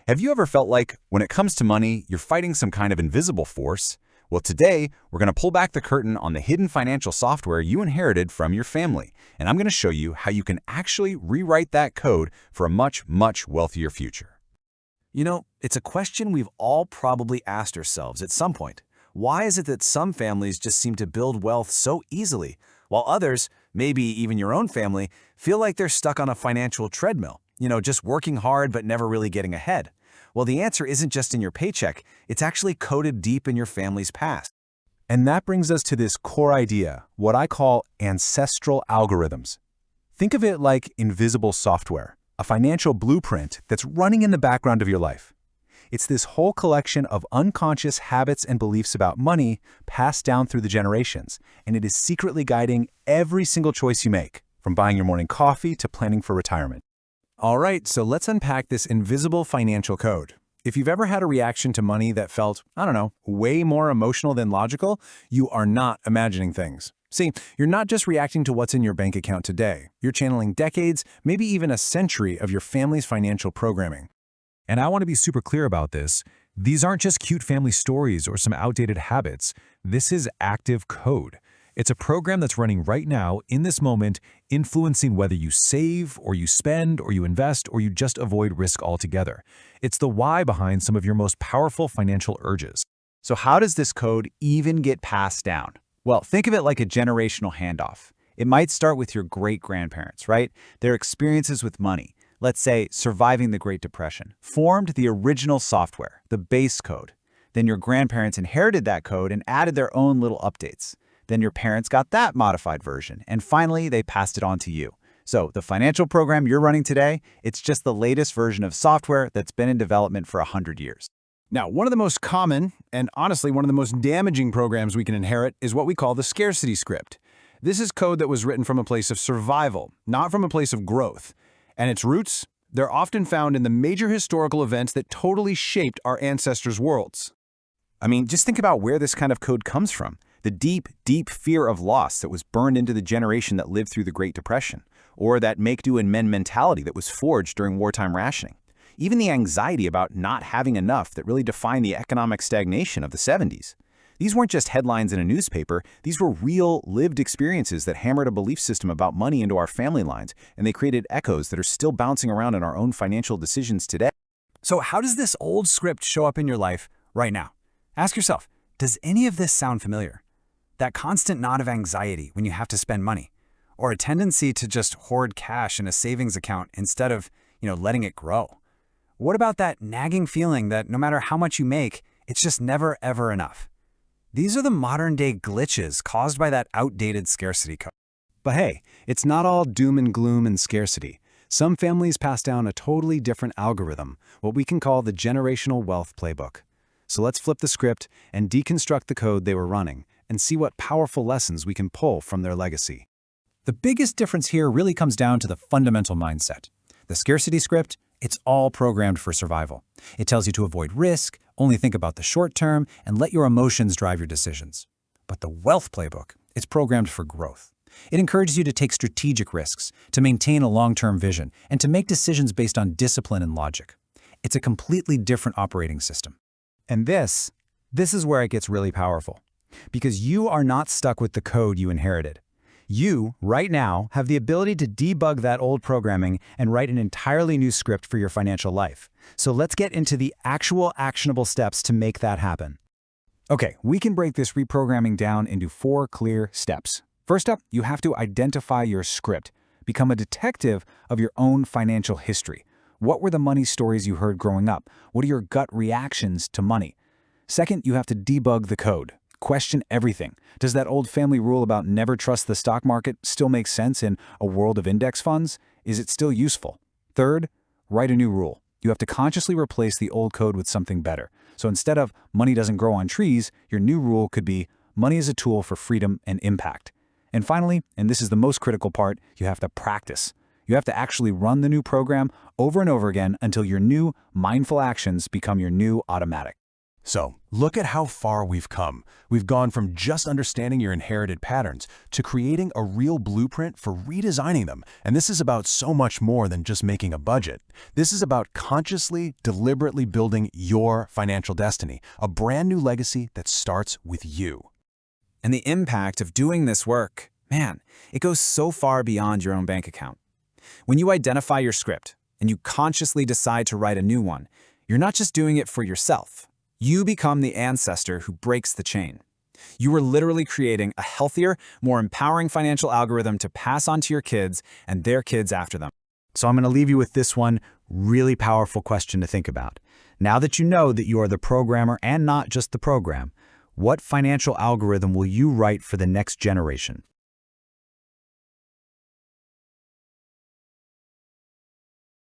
Have you ever felt like, when it comes to money, you're fighting some kind of invisible force? Well, today, we're going to pull back the curtain on the hidden financial software you inherited from your family, and I'm going to show you how you can actually rewrite that code for a much, much wealthier future. You know, it's a question we've all probably asked ourselves at some point. Why is it that some families just seem to build wealth so easily, while others, maybe even your own family, feel like they're stuck on a financial treadmill? Just working hard but never really getting ahead. Well, the answer isn't just in your paycheck, it's actually coded deep in your family's past. And that brings us to this core idea, what I call ancestral algorithms. Think of it like invisible software, a financial blueprint that's running in the background of your life. It's this whole collection of unconscious habits and beliefs about money passed down through the generations, and it is secretly guiding every single choice you make, from buying your morning coffee to planning for retirement. All right, so let's unpack this invisible financial code. If you've ever had a reaction to money that felt, way more emotional than logical, you are not imagining things. See, you're not just reacting to what's in your bank account today. You're channeling decades, maybe even a century of your family's financial programming. And I want to be super clear about this. These aren't just cute family stories or some outdated habits. This is active code. It's a program that's running right now, in this moment, influencing whether you save, or you spend, or you invest, or you just avoid risk altogether. It's the why behind some of your most powerful financial urges. So how does this code even get passed down? Well, think of it like a generational handoff. It might start with your great-grandparents, right? Their experiences with money, let's say surviving the Great Depression, formed the original software, the base code. Then your grandparents inherited that code and added their own little updates. Then your parents got that modified version, and finally they passed it on to you. So the financial program you're running today, it's just the latest version of software that's been in development for 100 years. Now, one of the most common, and honestly one of the most damaging programs we can inherit is what we call the Scarcity Script. This is code that was written from a place of survival, not from a place of growth. And its roots, they're often found in the major historical events that totally shaped our ancestors' worlds. Just think about where this kind of code comes from. The deep, deep fear of loss that was burned into the generation that lived through the Great Depression, or that make-do-and-mend mentality that was forged during wartime rationing. Even the anxiety about not having enough that really defined the economic stagnation of the 70s. These weren't just headlines in a newspaper, these were real, lived experiences that hammered a belief system about money into our family lines, and they created echoes that are still bouncing around in our own financial decisions today. So how does this old script show up in your life right now? Ask yourself, does any of this sound familiar? That constant knot of anxiety when you have to spend money, or a tendency to just hoard cash in a savings account instead of, letting it grow. What about that nagging feeling that no matter how much you make, it's just never ever enough? These are the modern-day glitches caused by that outdated scarcity code. But hey, it's not all doom and gloom and scarcity. Some families pass down a totally different algorithm, what we can call the generational wealth playbook. So let's flip the script and deconstruct the code they were running, and see what powerful lessons we can pull from their legacy. The biggest difference here really comes down to the fundamental mindset. The scarcity script, it's all programmed for survival. It tells you to avoid risk, only think about the short term, and let your emotions drive your decisions. But the wealth playbook, it's programmed for growth. It encourages you to take strategic risks, to maintain a long-term vision, and to make decisions based on discipline and logic. It's a completely different operating system. And this is where it gets really powerful. Because you are not stuck with the code you inherited. You, right now, have the ability to debug that old programming and write an entirely new script for your financial life. So let's get into the actual actionable steps to make that happen. Okay, we can break this reprogramming down into 4 clear steps. First up, you have to identify your script. Become a detective of your own financial history. What were the money stories you heard growing up? What are your gut reactions to money? Second, you have to debug the code. Question everything. Does that old family rule about never trust the stock market still make sense in a world of index funds? Is it still useful? Third, write a new rule. You have to consciously replace the old code with something better. So instead of money doesn't grow on trees, your new rule could be money is a tool for freedom and impact. And finally, and this is the most critical part, you have to practice. You have to actually run the new program over and over again until your new mindful actions become your new automatic. So, look at how far we've come. We've gone from just understanding your inherited patterns to creating a real blueprint for redesigning them. And this is about so much more than just making a budget. This is about consciously, deliberately building your financial destiny, a brand new legacy that starts with you. And the impact of doing this work, man, it goes so far beyond your own bank account. When you identify your script and you consciously decide to write a new one, you're not just doing it for yourself. You become the ancestor who breaks the chain. You are literally creating a healthier, more empowering financial algorithm to pass on to your kids and their kids after them. So I'm going to leave you with this one really powerful question to think about. Now that you know that you are the programmer and not just the program, what financial algorithm will you write for the next generation?